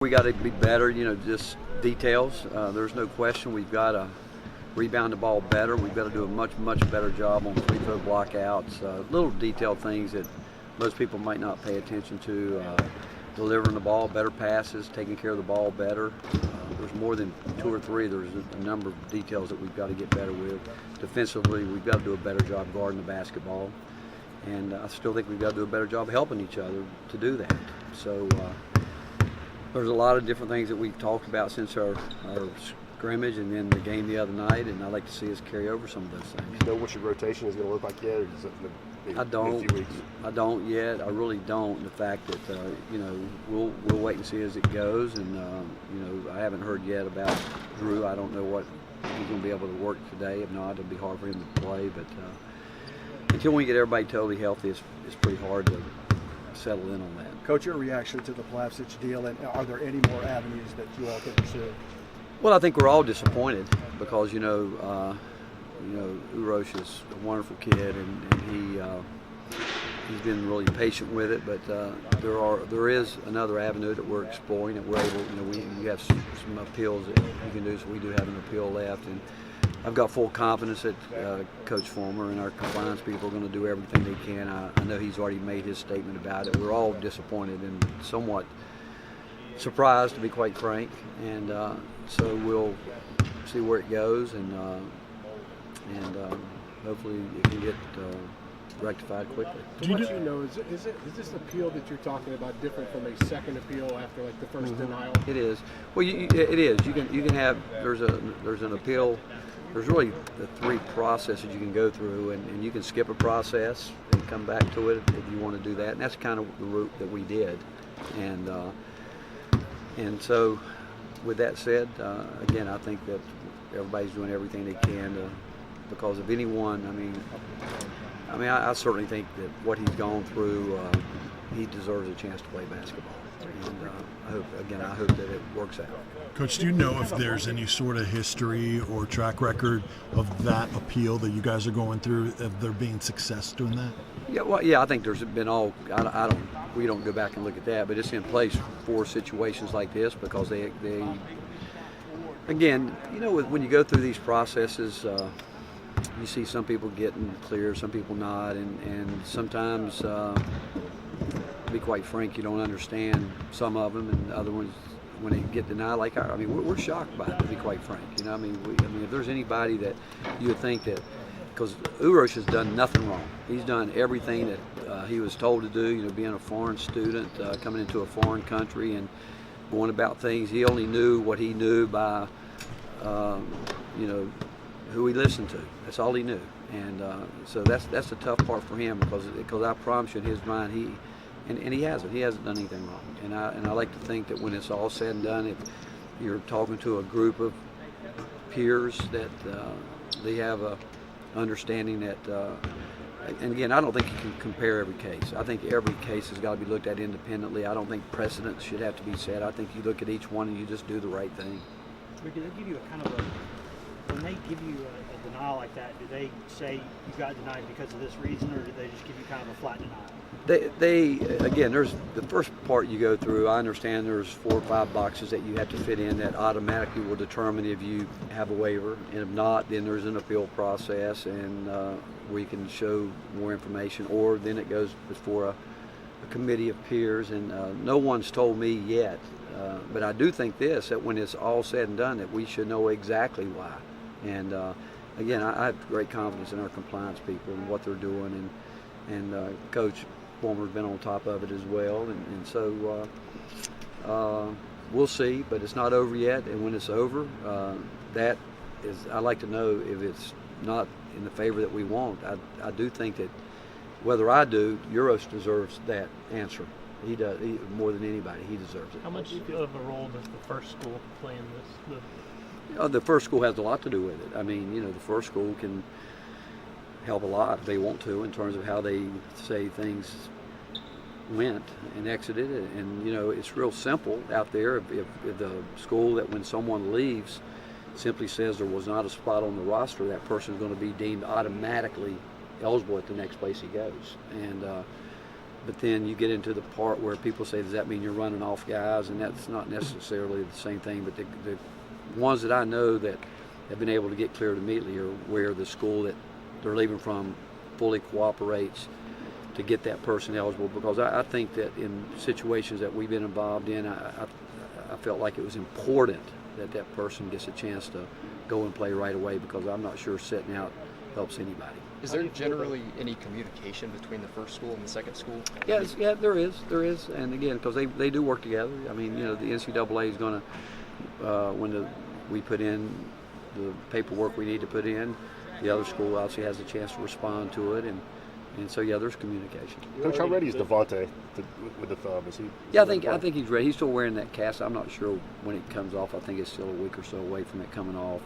We got to be better, just details. There's no question we've got to rebound the ball better. We've got to do a much better job on free-throw blockouts, little detailed things that most people might not pay attention to. Delivering the ball, better passes, taking care of the ball better. There's more than two or three. There's a number of details that we've got to get better with. Defensively, we've got to do a better job guarding the basketball. And I still think we've got to do a better job helping each other to do that. So there's a lot of different things that we've talked about since our scrimmage and then the game the other night, and I'd like to see us carry over some of those things. Do you know what your rotation is going to look like yet, or is it in a few weeks? I don't yet. I really don't. The fact that we'll wait and see as it goes, and I haven't heard yet about Drew. I don't know what he's going to be able to work today. If not, it'll be hard for him to play. But until we get everybody totally healthy, it's pretty hard to settle in on that. Coach, your reaction to the Plavsic deal, and are there any more avenues that you all can pursue? Well, I think we're all disappointed because Urosh is a wonderful kid, and he's been really patient with it. But there is another avenue that we're exploring that we're able. We have some appeals that we can do, so we do have an appeal left, and I've got full confidence that Coach Fulmer and our compliance people are going to do everything they can. I know he's already made his statement about it. We're all disappointed and somewhat surprised, to be quite frank, and so we'll see where it goes, and hopefully it can get rectified quickly. From what you know, is this appeal that you're talking about different from a second appeal after like the first denial? It is. Well, it is. You can have there's an appeal. There's really the three processes you can go through, and you can skip a process and come back to it if you want to do that. And that's kind of the route that we did. And so, with that said, again, I think that everybody's doing everything they can because of anyone. I certainly think that what he's gone through, he deserves a chance to play basketball. And I hope that it works out. Coach, do you know if there's any sort of history or track record of that appeal that you guys are going through, of there being success doing that? Yeah, I think there's been we don't go back and look at that, but it's in place for situations like this because they again, when you go through these processes, you see some people getting clear, some people not, and sometimes, to be quite frank, you don't understand some of them, and other ones, when they get denied, we're shocked by it, to be quite frank. If there's anybody that you would think that, because Urosh has done nothing wrong. He's done everything that he was told to do, being a foreign student, coming into a foreign country and going about things. He only knew what he knew by, who he listened to. That's all he knew. And so that's the tough part for him because I promise you in his mind, he hasn't done anything wrong. And I like to think that when it's all said and done, if you're talking to a group of peers that they have a understanding that, and again, I don't think you can compare every case. I think every case has got to be looked at independently. I don't think precedents should have to be set. I think you look at each one and you just do the right thing. But do they give you when they give you a denial like that, do they say you got denied because of this reason, or do they just give you kind of a flat denial? They again, there's the first part you go through. I understand there's 4 or 5 boxes that you have to fit in that automatically will determine if you have a waiver, and if not, then there's an appeal process, and we can show more information, or then it goes before a committee of peers, and no one's told me yet, but I do think that when it's all said and done, that we should know exactly why. And again, I have great confidence in our compliance people and what they're doing, and Coach Fulmer's been on top of it as well, and so we'll see, but it's not over yet, and when it's over, I'd like to know if it's not in the favor that we want. I do think that whether I do, Urosh deserves that answer. He does, more than anybody. He deserves it. How much of a role does the first school play in this? The first school has a lot to do with it. The first school can help a lot if they want to in terms of how they say things went and exited. And it's real simple out there. If the school that when someone leaves simply says there was not a spot on the roster, that person is going to be deemed automatically eligible at the next place he goes. And but then you get into the part where people say, does that mean you're running off guys? And that's not necessarily the same thing. But the ones that I know that have been able to get cleared immediately are where the school that they're leaving from fully cooperates to get that person eligible. Because I think that in situations that we've been involved in, I felt like it was important that that person gets a chance to go and play right away, because I'm not sure sitting out helps anybody. Is there generally any communication between the first school and the second school? Yes, yeah, there is, and again, because they do work together. I mean, the NCAA is going to, when we put in the paperwork we need to put in, the other school obviously has a chance to respond to it, and so yeah, there's communication. Coach, how ready is Devontae with the thumb? Is he? Yeah, I think he's ready. He's still wearing that cast. I'm not sure when it comes off. I think it's still a week or so away from it coming off,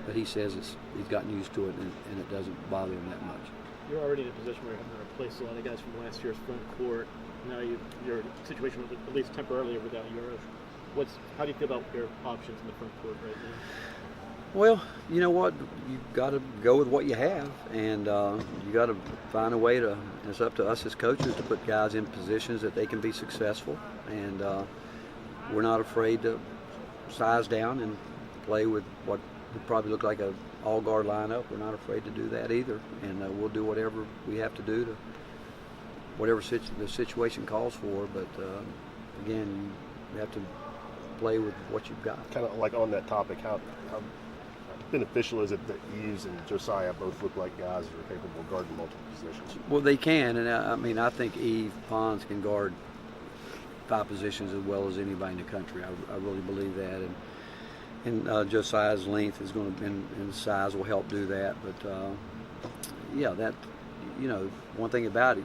but he says he's gotten used to it, and it doesn't bother him that much. You're already in a position where you're having to replace a lot of guys from last year's front court. Now your situation was at least temporarily without yours. How do you feel about your options in the front court right now? Well, you know what? You've got to go with what you have, and you got to find a way to. It's up to us as coaches to put guys in positions that they can be successful, and we're not afraid to size down and play with what would probably look like a all-guard lineup. We're not afraid to do that either, and we'll do whatever we have to do to whatever the situation calls for. But again, you have to play with what you've got. Kind of like on that topic, how beneficial is it that Eves and Josiah both look like guys that are capable of guarding multiple positions? Well, they can, and I think Eve Pons can guard 5 positions as well as anybody in the country. I really believe that, and Josiah's length is going to, and size will help do that. But yeah, that one thing about it,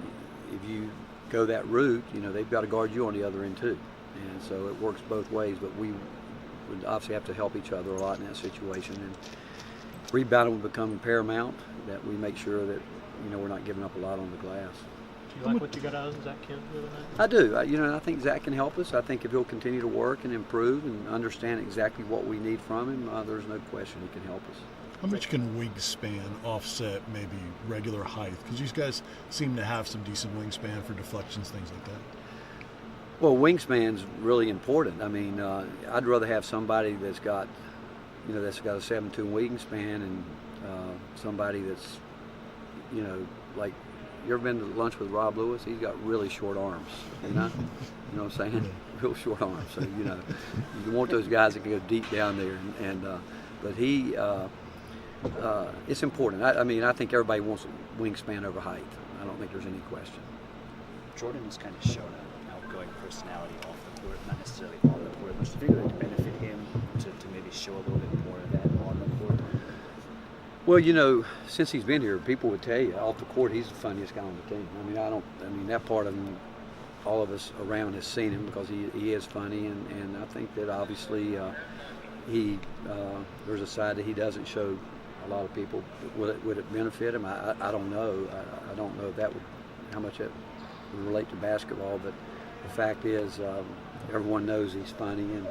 if you go that route, they've got to guard you on the other end too, and so it works both ways. But we would obviously have to help each other a lot in that situation, and rebounding will become paramount, that we make sure that we're not giving up a lot on the glass. Do you like what you got out of Zach Kent the other night? I do. I think Zach can help us. I think if he'll continue to work and improve and understand exactly what we need from him, there's no question he can help us. How much can wingspan offset maybe regular height? Because these guys seem to have some decent wingspan for deflections, things like that. Well, wingspan's really important. I mean, I'd rather have somebody that's got a 7'2" wingspan and somebody that's, like, you ever been to lunch with Rob Lewis? He's got really short arms, you know what I'm saying? Real short arms. So, you want those guys that can go deep down there. But he, it's important. I think everybody wants a wingspan over height. I don't think there's any question. Jordan has kind of shown an outgoing personality off the court, not necessarily on the court. Much do you think it would benefit him to maybe show a little bit more of that on the court? Well, since he's been here, people would tell you off the court he's the funniest guy on the team. That part of him, all of us around has seen him because he is funny, and I think that obviously there's a side that he doesn't show a lot of people. Would it benefit him? I don't know. I don't know how much it would relate to basketball, but the fact is everyone knows he's funny, and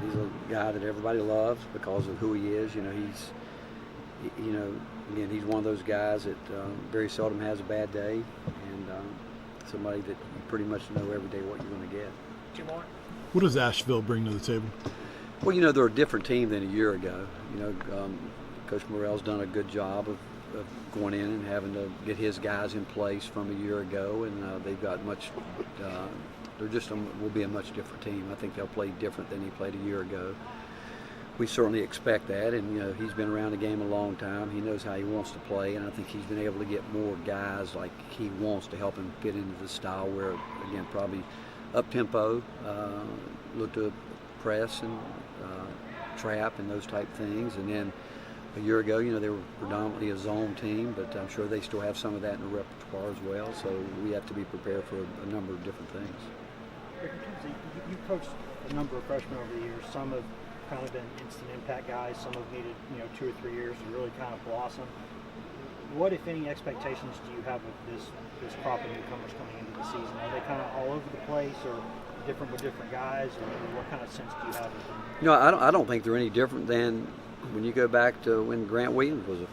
he's a guy that everybody loves because of who he is. Again, he's one of those guys that very seldom has a bad day, and somebody that you pretty much know every day what you're going to get. What does Asheville bring to the table? Well, they're a different team than a year ago. Coach Morrell's done a good job of going in and having to get his guys in place from a year ago, and they've got much. Will be a much different team. I think they'll play different than he played a year ago. We certainly expect that, and he's been around the game a long time. He knows how he wants to play, and I think he's been able to get more guys like he wants to help him fit into the style where, again, probably up tempo, look to press and trap and those type things. And then a year ago, they were predominantly a zone team, but I'm sure they still have some of that in the repertoire as well. So we have to be prepared for a number of different things. You've coached a number of freshmen over the years. Some have kind of been instant impact guys. Some have needed 2 or 3 years to really kind of blossom. What, if any, expectations do you have of this crop of newcomers coming into the season? Are they kind of all over the place, or different with different guys, or what kind of sense do you have of them? I don't think they're any different than when you go back to when Grant Williams was a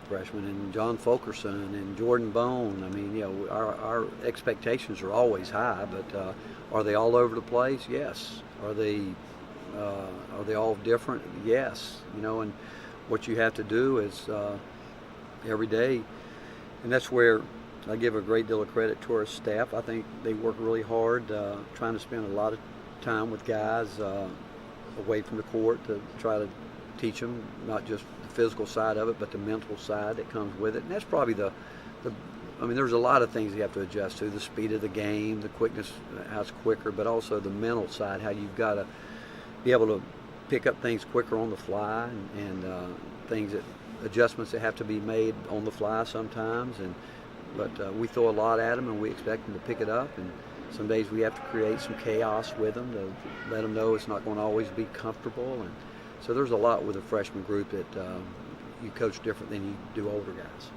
freshman, and John Fulkerson and Jordan Bone, I mean, you know, our expectations are always high, but are they all over the place? Yes. Are they all different? Yes. You know, and what you have to do is every day, and that's where I give a great deal of credit to our staff. I think they work really hard, trying to spend a lot of time with guys away from the court to try to teach them not just the physical side of it, but the mental side that comes with it. And that's probably I mean, there's a lot of things you have to adjust to: the speed of the game, the quickness, how it's quicker, but also the mental side, how you've got to be able to pick up things quicker on the fly, and things adjustments that have to be made on the fly sometimes. But we throw a lot at them, and we expect them to pick it up. And some days we have to create some chaos with them to let them know it's not going to always be comfortable. And so there's a lot with a freshman group that you coach different than you do older guys.